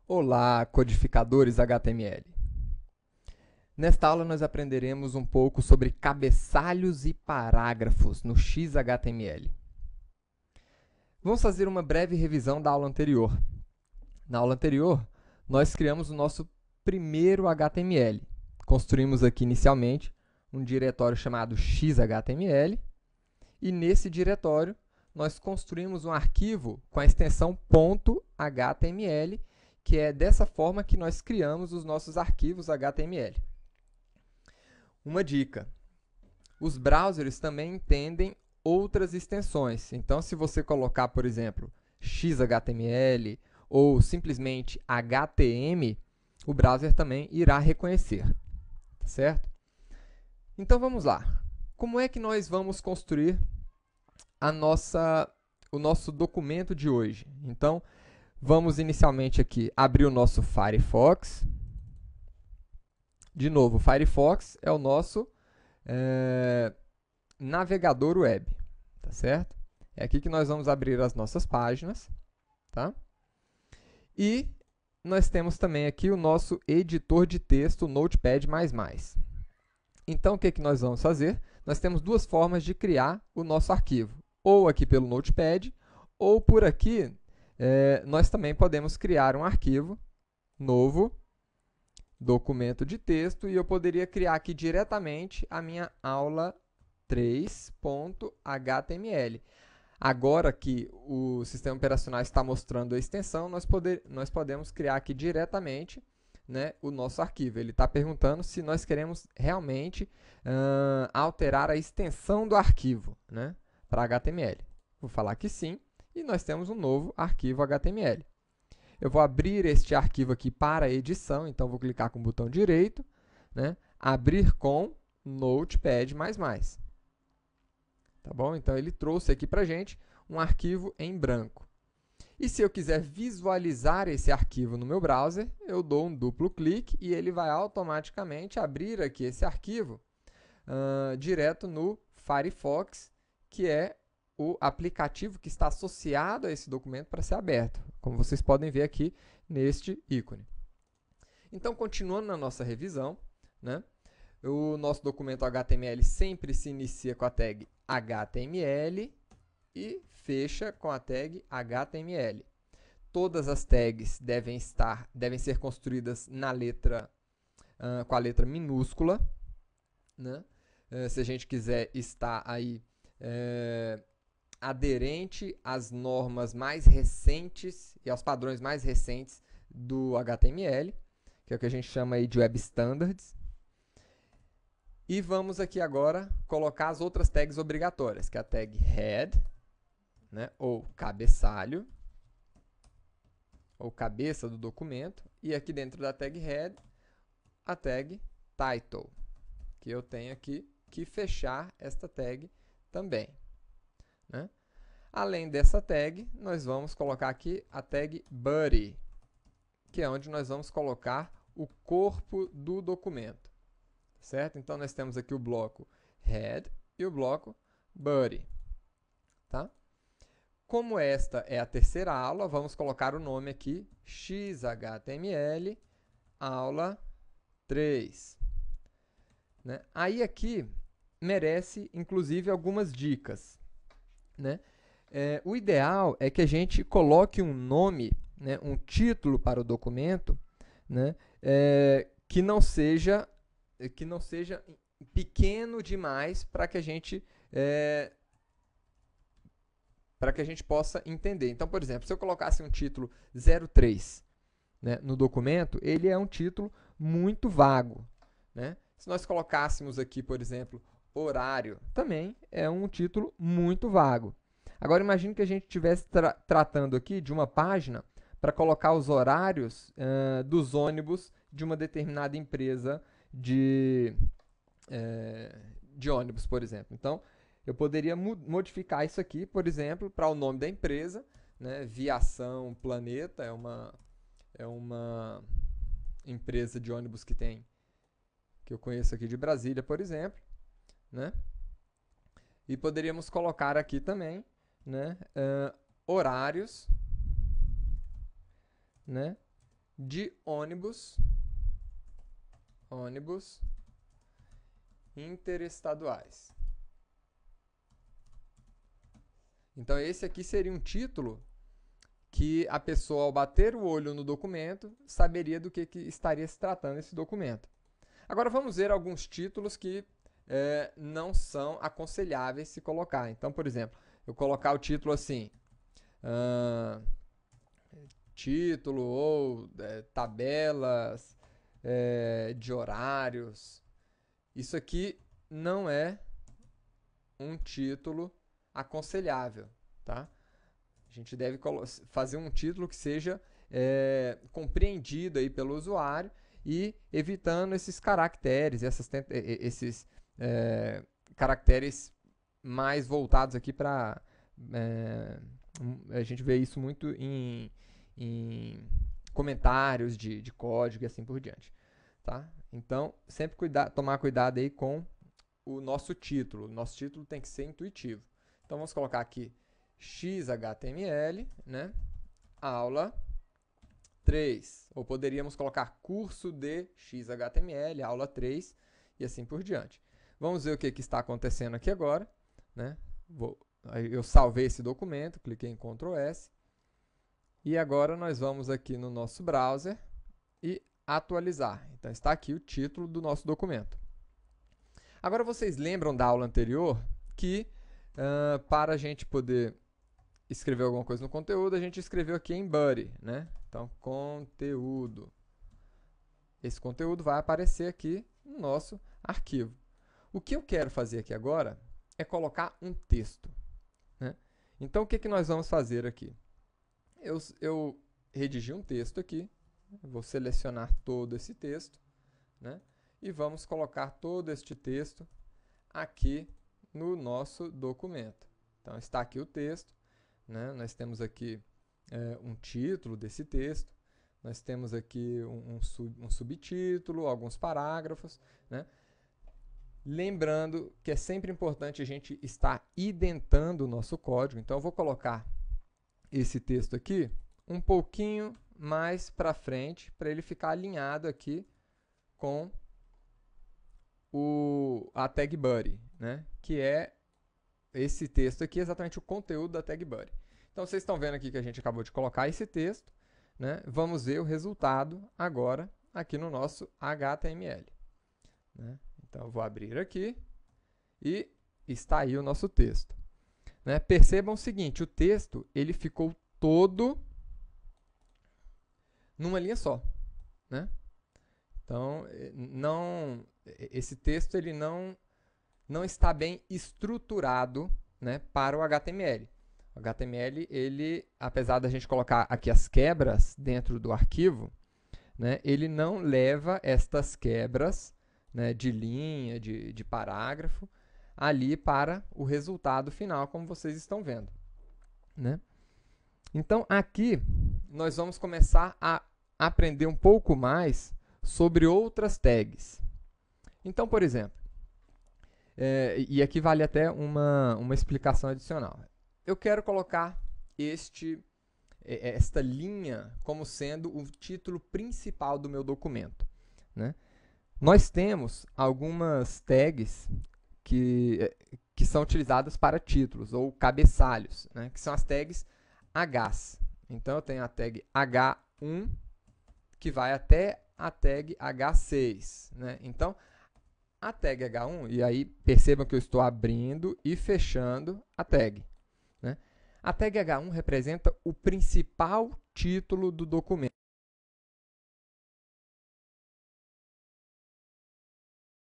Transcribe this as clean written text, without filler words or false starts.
Olá, codificadores HTML. Nesta aula nós aprenderemos um pouco sobre cabeçalhos e parágrafos no XHTML. Vamos fazer uma breve revisão da aula anterior. Na aula anterior, nós criamos o nosso primeiro HTML. Construímos aqui inicialmente um diretório chamado XHTML e nesse diretório nós construímos um arquivo com a extensão .html, que é dessa forma que nós criamos os nossos arquivos HTML. Uma dica: os browsers também entendem outras extensões. Então, se você colocar, por exemplo, XHTML ou simplesmente HTML, o browser também irá reconhecer, certo? Então, vamos lá. Como é que nós vamos construir o nosso documento de hoje? Então, vamos inicialmente aqui abrir o nosso Firefox. De novo, o Firefox é o nosso navegador web, tá certo? É aqui que nós vamos abrir as nossas páginas, tá? E nós temos também aqui o nosso editor de texto, Notepad++. Então, o que nós vamos fazer? Nós temos duas formas de criar o nosso arquivo, ou aqui pelo Notepad, ou por aqui nós também podemos criar um arquivo novo, documento de texto, e eu poderia criar aqui diretamente a minha aula 3.html. Agora que o sistema operacional está mostrando a extensão, nós podemos criar aqui diretamente, né, o nosso arquivo. Ele está perguntando se nós queremos realmente alterar a extensão do arquivo, né, para HTML. Vou falar que sim, e nós temos um novo arquivo HTML. Eu vou abrir este arquivo aqui para edição, então vou clicar com o botão direito, né, abrir com Notepad++. Tá bom? Então, ele trouxe aqui para a gente um arquivo em branco. E se eu quiser visualizar esse arquivo no meu browser, eu dou um duplo clique e ele vai automaticamente abrir aqui esse arquivo direto no Firefox, que é o aplicativo que está associado a esse documento para ser aberto, como vocês podem ver aqui neste ícone. Então, continuando na nossa revisão, né, o nosso documento HTML sempre se inicia com a tag HTML e fecha com a tag HTML. Todas as tags devem ser construídas com a letra minúscula, né? Se a gente quiser estar aí aderente às normas mais recentes e aos padrões mais recentes do HTML, que é o que a gente chama aí de Web Standards. E vamos aqui agora colocar as outras tags obrigatórias, que é a tag head, né, ou cabeçalho, ou cabeça do documento, e aqui dentro da tag head, a tag title, que eu tenho aqui que fechar esta tag também, né? Além dessa tag, nós vamos colocar aqui a tag body, que é onde nós vamos colocar o corpo do documento, certo? Então, nós temos aqui o bloco head e o bloco body, tá? Como esta é a terceira aula, vamos colocar o nome aqui, XHTML, aula 3. Né? Aí aqui merece, inclusive, algumas dicas, né? O ideal é que a gente coloque um nome, né, um título para o documento, né, que não seja pequeno demais para que a gente possa entender. Então, por exemplo, se eu colocasse um título 03, né, no documento, ele é um título muito vago, né? Se nós colocássemos aqui, por exemplo, horário, também é um título muito vago. Agora, imagine que a gente estivesse tratando aqui de uma página para colocar os horários dos ônibus de uma determinada empresa de ônibus, por exemplo. Então, eu poderia modificar isso aqui, por exemplo, para o nome da empresa, né? Viação Planeta é uma empresa de ônibus que eu conheço aqui de Brasília, por exemplo, né? E poderíamos colocar aqui também, né, horários, né, de ônibus interestaduais. Então, esse aqui seria um título que a pessoa, ao bater o olho no documento, saberia do que estaria se tratando esse documento. Agora, vamos ver alguns títulos que não são aconselháveis se colocar. Então, por exemplo, eu colocar o título assim, título ou tabelas de horários. Isso aqui não é um título aconselhável, tá? A gente deve fazer um título que seja compreendido aí pelo usuário e evitando esses caracteres, esses caracteres mais voltados aqui para... a gente vê isso muito em comentários de código e assim por diante. Tá? Então, sempre tomar cuidado aí com o nosso título. Nosso título tem que ser intuitivo. Então, vamos colocar aqui XHTML, né? Aula 3. Ou poderíamos colocar curso de XHTML, aula 3, e assim por diante. Vamos ver o que está acontecendo aqui agora. Né? Eu salvei esse documento, cliquei em Ctrl S. E agora nós vamos aqui no nosso browser e atualizar. Então, está aqui o título do nosso documento. Agora, vocês lembram da aula anterior que para a gente poder escrever alguma coisa no conteúdo, a gente escreveu aqui em body, né? Então, conteúdo. Esse conteúdo vai aparecer aqui no nosso arquivo. O que eu quero fazer aqui agora é colocar um texto. Né? Então, o que nós vamos fazer aqui? Eu redigi um texto aqui, vou selecionar todo esse texto, né? E vamos colocar todo este texto aqui no nosso documento. Então, está aqui o texto, né? Nós temos aqui um título desse texto, nós temos aqui um subtítulo, alguns parágrafos, né? Lembrando que é sempre importante a gente estar identando o nosso código. Então, eu vou colocar esse texto aqui um pouquinho mais para frente, para ele ficar alinhado aqui com a tag body, né? Que é esse texto aqui, exatamente o conteúdo da tag body. Então, vocês estão vendo aqui que a gente acabou de colocar esse texto, né? Vamos ver o resultado agora aqui no nosso HTML. Né? Então, eu vou abrir aqui e está aí o nosso texto. Né? Percebam o seguinte, o texto ele ficou todo numa linha só. Né? Então, esse texto ele não está bem estruturado, né, para o HTML. O HTML, ele, apesar da gente colocar aqui as quebras dentro do arquivo, né, ele não leva estas quebras, né, de linha, de parágrafo, ali para o resultado final, como vocês estão vendo. Né? Então, aqui, nós vamos começar a aprender um pouco mais sobre outras tags. Então, por exemplo, e aqui vale até uma explicação adicional. Eu quero colocar esta linha como sendo o título principal do meu documento. Né? Nós temos algumas tags que são utilizadas para títulos, ou cabeçalhos, né? Que são as tags Hs. Então, eu tenho a tag H1, que vai até a tag H6. Né? Então, a tag H1, e aí percebam que eu estou abrindo e fechando a tag. Né? A tag H1 representa o principal título do documento.